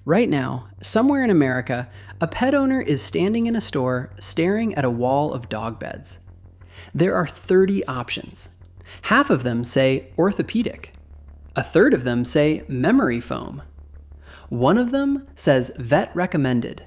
Right now, somewhere in America, a pet owner is standing in a store staring at a wall of dog beds. There are 30 options. Half of them say orthopedic. A third of them say memory foam. One of them says vet recommended.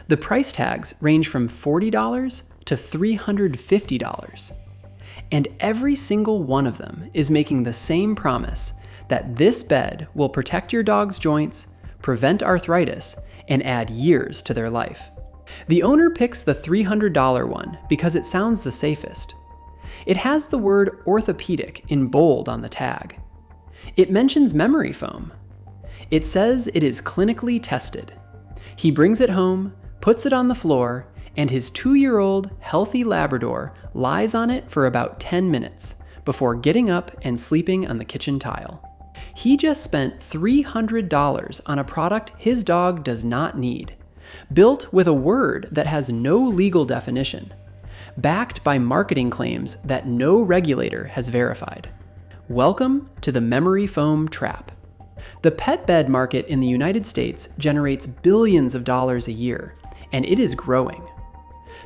The price tags range from $40 to $350. And every single one of them is making the same promise that this bed will protect your dog's joints, prevent arthritis, and add years to their life. The owner picks the $300 one because it sounds the safest. It has the word orthopedic in bold on the tag. It mentions memory foam. It says it is clinically tested. He brings it home, puts it on the floor, and his 2-year-old healthy Labrador lies on it for about 10 minutes before getting up and sleeping on the kitchen tile. He just spent $300 on a product his dog does not need, built with a word that has no legal definition, backed by marketing claims that no regulator has verified. Welcome to the memory foam trap. The pet bed market in the United States generates billions of dollars a year, and it is growing.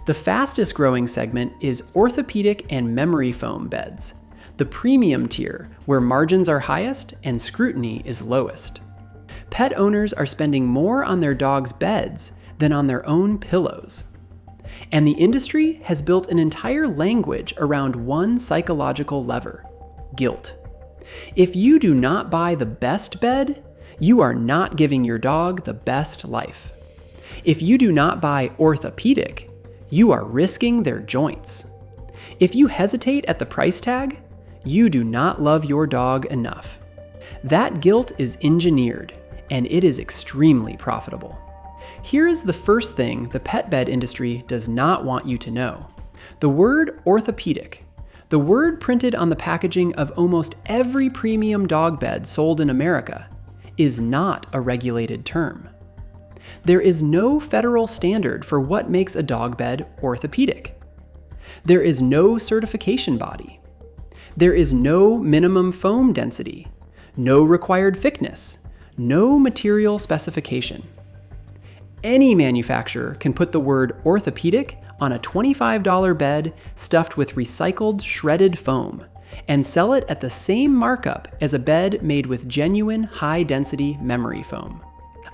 The fastest growing segment is orthopedic and memory foam beds, the premium tier where margins are highest and scrutiny is lowest. Pet owners are spending more on their dogs' beds than on their own pillows. And the industry has built an entire language around one psychological lever: guilt. If you do not buy the best bed, you are not giving your dog the best life. If you do not buy orthopedic, you are risking their joints. If you hesitate at the price tag, you do not love your dog enough. That guilt is engineered, and it is extremely profitable. Here is the first thing the pet bed industry does not want you to know. The word orthopedic, the word printed on the packaging of almost every premium dog bed sold in America, is not a regulated term. There is no federal standard for what makes a dog bed orthopedic. There is no certification body. There is no minimum foam density, no required thickness, no material specification. Any manufacturer can put the word orthopedic on a $25 bed stuffed with recycled shredded foam and sell it at the same markup as a bed made with genuine high-density memory foam.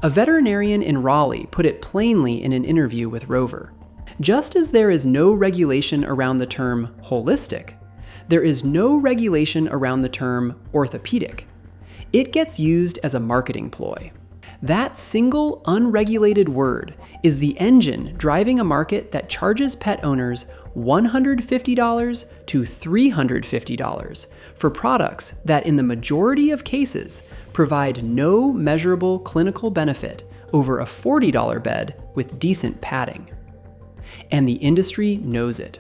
A veterinarian in Raleigh put it plainly in an interview with Rover. Just as there is no regulation around the term holistic, there is no regulation around the term orthopedic. It gets used as a marketing ploy. That single unregulated word is the engine driving a market that charges pet owners $150 to $350 for products that in the majority of cases provide no measurable clinical benefit over a $40 bed with decent padding. And the industry knows it,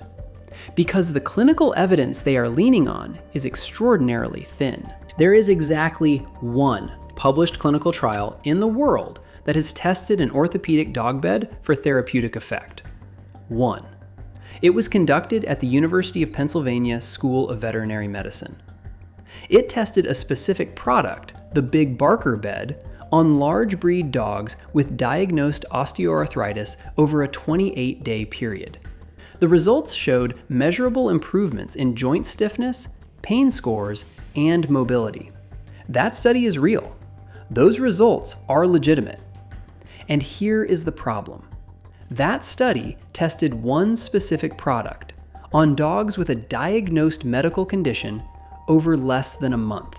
because the clinical evidence they are leaning on is extraordinarily thin. There is exactly one published clinical trial in the world that has tested an orthopedic dog bed for therapeutic effect. One. It was conducted at the University of Pennsylvania School of Veterinary Medicine. It tested a specific product, the Big Barker bed, on large breed dogs with diagnosed osteoarthritis over a 28-day period. The results showed measurable improvements in joint stiffness, pain scores, and mobility. That study is real. Those results are legitimate. And here is the problem. That study tested one specific product on dogs with a diagnosed medical condition over less than a month.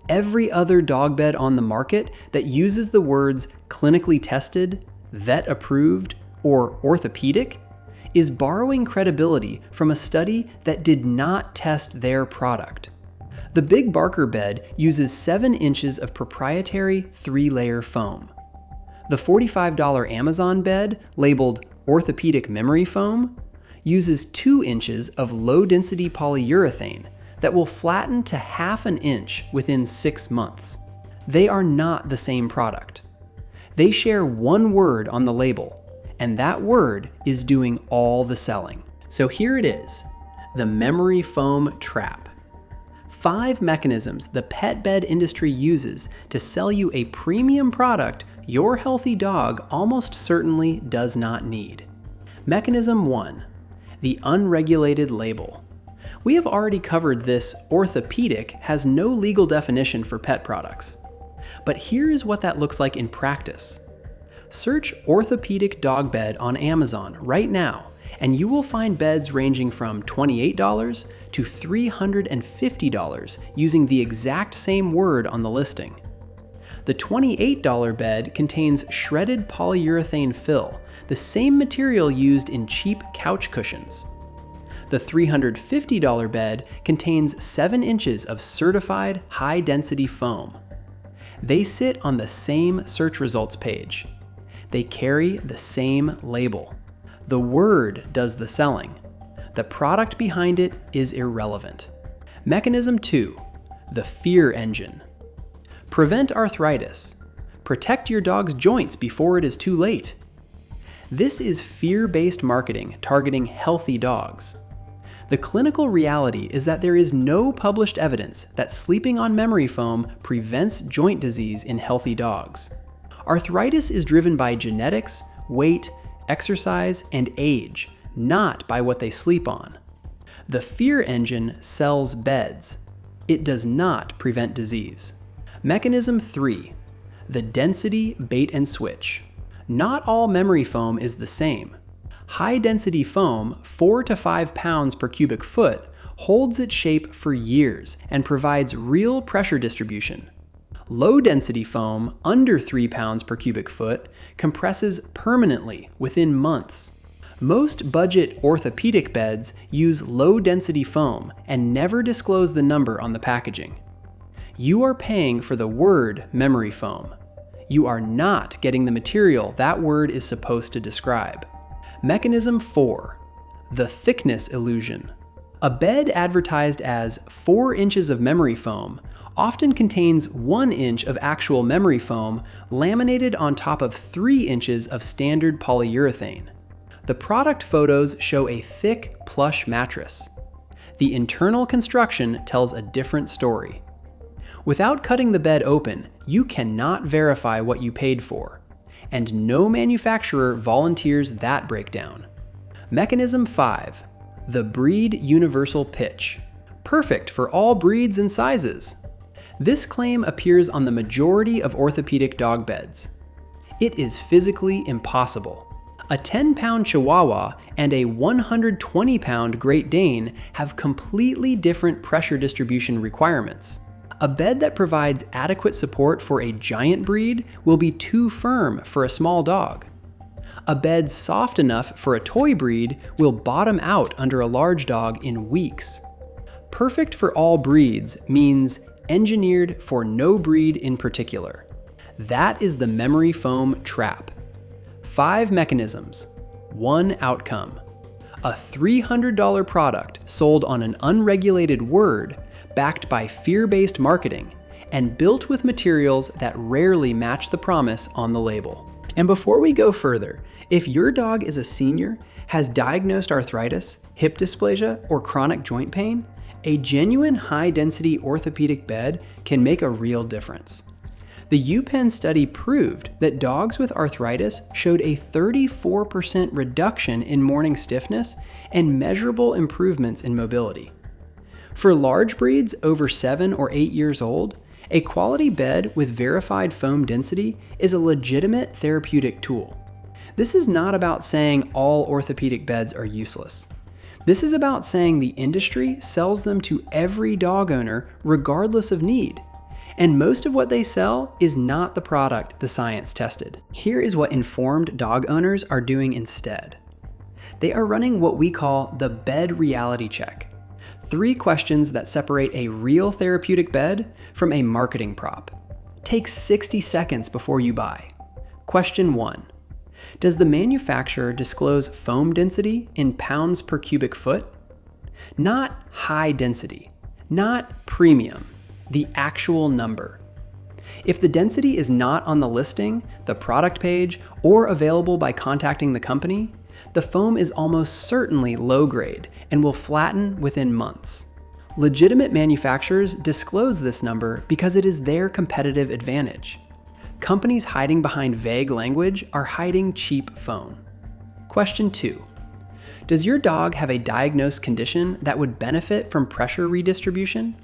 Every other dog bed on the market that uses the words clinically tested, vet approved, or orthopedic is borrowing credibility from a study that did not test their product. The Big Barker bed uses 7 inches of proprietary 3-layer foam. The $45 Amazon bed, labeled orthopedic memory foam, uses 2 inches of low-density polyurethane that will flatten to ½ an inch within 6 months. They are not the same product. They share one word on the label, and that word is doing all the selling. So here it is, the memory foam trap. 5 mechanisms the pet bed industry uses to sell you a premium product your healthy dog almost certainly does not need. Mechanism 1. The unregulated label. We have already covered this orthopedic has no legal definition for pet products. But here is what that looks like in practice. Search orthopedic dog bed on Amazon right now, and you will find beds ranging from $28 to $350 using the exact same word on the listing. The $28 bed contains shredded polyurethane fill, the same material used in cheap couch cushions. The $350 bed contains 7 inches of certified high-density foam. They sit on the same search results page. They carry the same label. The word does the selling. The product behind it is irrelevant. Mechanism 2. The fear engine. Prevent arthritis. Protect your dog's joints before it is too late. This is fear-based marketing targeting healthy dogs. The clinical reality is that there is no published evidence that sleeping on memory foam prevents joint disease in healthy dogs. Arthritis is driven by genetics, weight, exercise, and age, not by what they sleep on. The fear engine sells beds. It does not prevent disease. Mechanism 3. The density bait and switch. Not all memory foam is the same. High-density foam, 4 to 5 pounds per cubic foot, holds its shape for years and provides real pressure distribution. Low-density foam, under 3 pounds per cubic foot, compresses permanently within months. Most budget orthopedic beds use low-density foam and never disclose the number on the packaging. You are paying for the word memory foam. You are not getting the material that word is supposed to describe. Mechanism 4. The thickness illusion. A bed advertised as 4 inches of memory foam often contains 1 inch of actual memory foam laminated on top of 3 inches of standard polyurethane. The product photos show a thick, plush mattress. The internal construction tells a different story. Without cutting the bed open, you cannot verify what you paid for, and no manufacturer volunteers that breakdown. Mechanism 5. The breed universal pitch. Perfect for all breeds and sizes. This claim appears on the majority of orthopedic dog beds. It is physically impossible. A 10-pound Chihuahua and a 120-pound Great Dane have completely different pressure distribution requirements. A bed that provides adequate support for a giant breed will be too firm for a small dog. A bed soft enough for a toy breed will bottom out under a large dog in weeks. Perfect for all breeds means engineered for no breed in particular. That is the memory foam trap. 5 mechanisms, 1 outcome. A $300 product sold on an unregulated word backed by fear-based marketing and built with materials that rarely match the promise on the label. And before we go further, if your dog is a senior, has diagnosed arthritis, hip dysplasia, or chronic joint pain, a genuine high-density orthopedic bed can make a real difference. The UPenn study proved that dogs with arthritis showed a 34% reduction in morning stiffness and measurable improvements in mobility. For large breeds over 7 or 8 years old, a quality bed with verified foam density is a legitimate therapeutic tool. This is not about saying all orthopedic beds are useless. This is about saying the industry sells them to every dog owner regardless of need. And most of what they sell is not the product the science tested. Here is what informed dog owners are doing instead. They are running what we call the bed reality check. 3 questions that separate a real therapeutic bed from a marketing prop. Take 60 seconds before you buy. Question 1. Does the manufacturer disclose foam density in pounds per cubic foot? Not high density, not premium, the actual number. If the density is not on the listing, the product page, or available by contacting the company, the foam is almost certainly low grade and will flatten within months. Legitimate manufacturers disclose this number because it is their competitive advantage. Companies hiding behind vague language are hiding cheap phone. Question 2. Does your dog have a diagnosed condition that would benefit from pressure redistribution?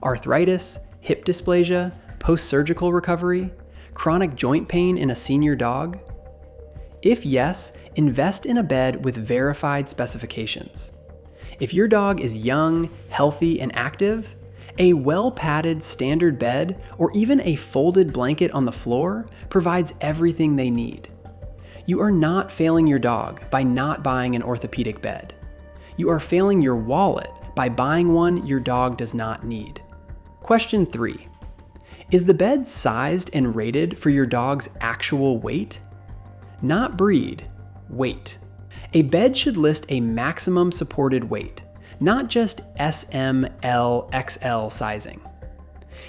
Arthritis, hip dysplasia, post-surgical recovery, chronic joint pain in a senior dog? If yes, invest in a bed with verified specifications. If your dog is young, healthy, and active, a well-padded standard bed or even a folded blanket on the floor provides everything they need. You are not failing your dog by not buying an orthopedic bed. You are failing your wallet by buying one your dog does not need. Question 3. Is the bed sized and rated for your dog's actual weight? Not breed, weight. A bed should list a maximum supported weight, not just SM, L, XL sizing.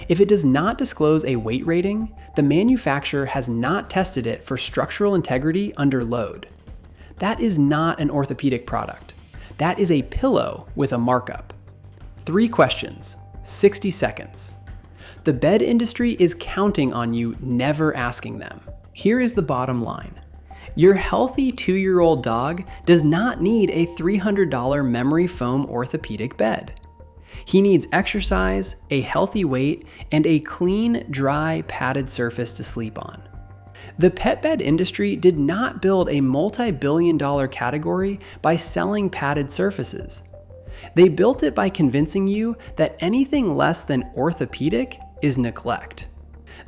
If it does not disclose a weight rating, the manufacturer has not tested it for structural integrity under load. That is not an orthopedic product. That is a pillow with a markup. 3 questions, 60 seconds. The bed industry is counting on you never asking them. Here is the bottom line. Your healthy 2-year-old dog does not need a $300 memory foam orthopedic bed. He needs exercise, a healthy weight, and a clean, dry, padded surface to sleep on. The pet bed industry did not build a multi-billion-dollar category by selling padded surfaces. They built it by convincing you that anything less than orthopedic is neglect.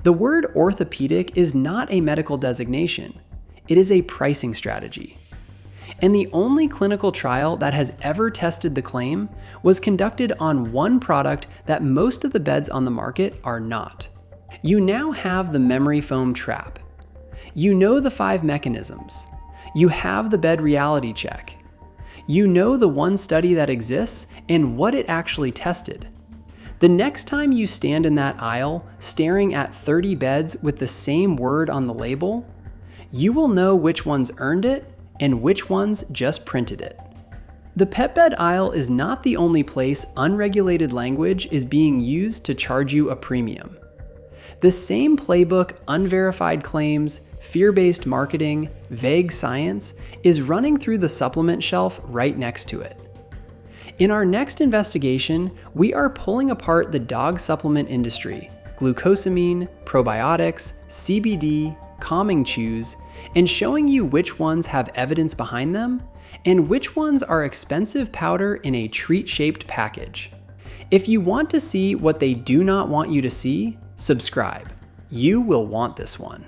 The word orthopedic is not a medical designation. It is a pricing strategy. And the only clinical trial that has ever tested the claim was conducted on one product that most of the beds on the market are not. You now have the memory foam trap. You know the 5 mechanisms. You have the bed reality check. You know the one study that exists and what it actually tested. The next time you stand in that aisle staring at 30 beds with the same word on the label, you will know which ones earned it and which ones just printed it. The pet bed aisle is not the only place unregulated language is being used to charge you a premium. The same playbook, unverified claims, fear-based marketing, vague science is running through the supplement shelf right next to it. In our next investigation, we are pulling apart the dog supplement industry, glucosamine, probiotics, CBD, calming chews, and showing you which ones have evidence behind them and which ones are expensive powder in a treat-shaped package. If you want to see what they do not want you to see, subscribe. You will want this one.